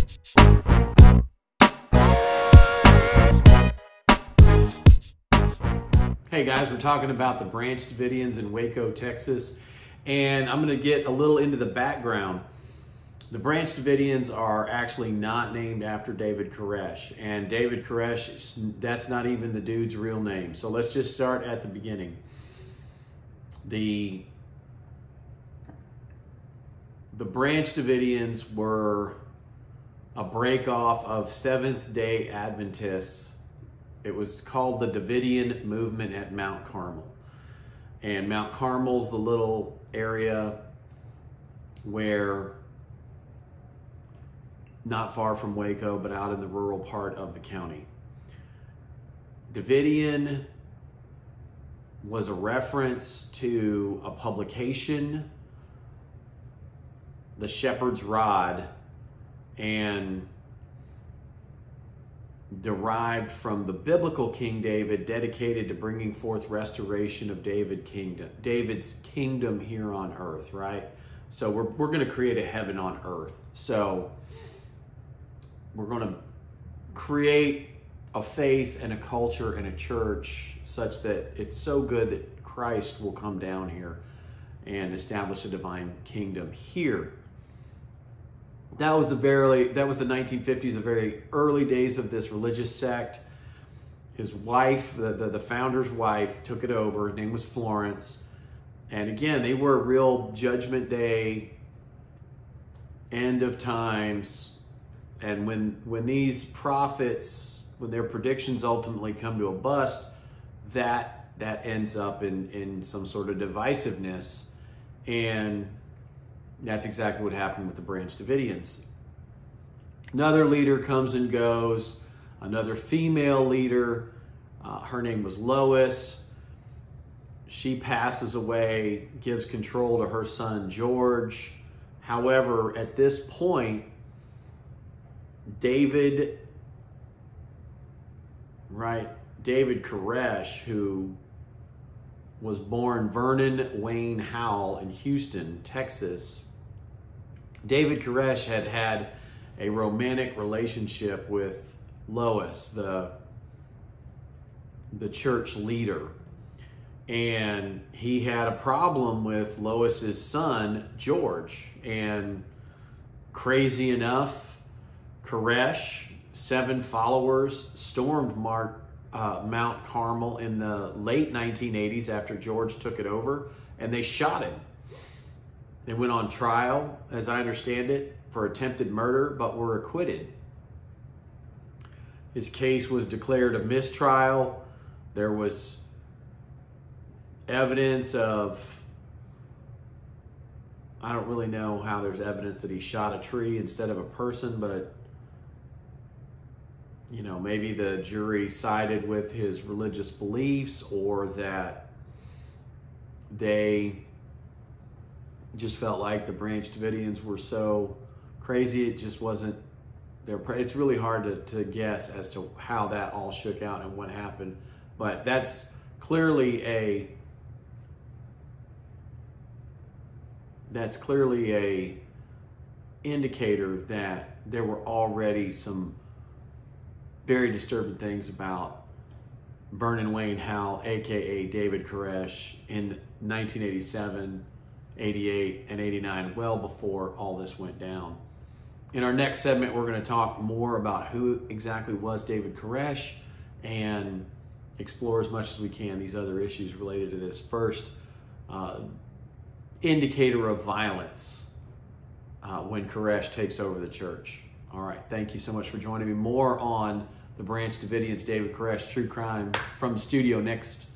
Hey guys, we're talking about the Branch Davidians in Waco, Texas, and I'm going to get a little into the background. The Branch Davidians are actually not named after David Koresh, and David Koresh, that's not even the dude's real name. So let's just start at the beginning. The Branch Davidians were a break-off of Seventh-day Adventists. It was called the Davidian movement at Mount Carmel. And Mount Carmel's the little area where, not far from Waco, but out in the rural part of the county. Davidian was a reference to a publication, The Shepherd's Rod, and derived from the biblical King David, dedicated to bringing forth restoration of David's kingdom here on earth, right? So we're going to create a heaven on earth. So we're going to create a faith and a culture and a church such that it's so good that Christ will come down here and establish a divine kingdom here. That was the 1950s, the very early days of this religious sect. His wife, the founder's wife, took it over. Her name was Florence. And again, they were real Judgment Day, end of times. And when these prophets, when their predictions ultimately come to a bust, that ends up in some sort of divisiveness. And that's exactly what happened with the Branch Davidians. Another leader comes and goes, another female leader. Her name was Lois. She passes away, gives control to her son George. However, at this point, David Koresh, who was born Vernon Wayne Howell in Houston, Texas. David Koresh had a romantic relationship with Lois, the church leader. And he had a problem with Lois's son, George. And crazy enough, Koresh, 7 followers, stormed Mount Carmel in the late 1980s after George took it over, and they shot him. They went on trial, as I understand it, for attempted murder, but were acquitted. His case was declared a mistrial. There was evidence of, I don't really know how there's evidence that he shot a tree instead of a person, but you know, maybe the jury sided with his religious beliefs, or that they just felt like the Branch Davidians were so crazy, it just wasn't their. It's really hard to guess as to how that all shook out and what happened, but that's clearly a indicator that there were already some very disturbing things about Vernon Wayne Howell, aka David Koresh, in 1987, 88, and 89, well before all this went down. In our next segment, we're going to talk more about who exactly was David Koresh and explore as much as we can these other issues related to this first indicator of violence when Koresh takes over the church. All right, thank you so much for joining me. More on the Branch Davidians, David Koresh, True Crime from the studio next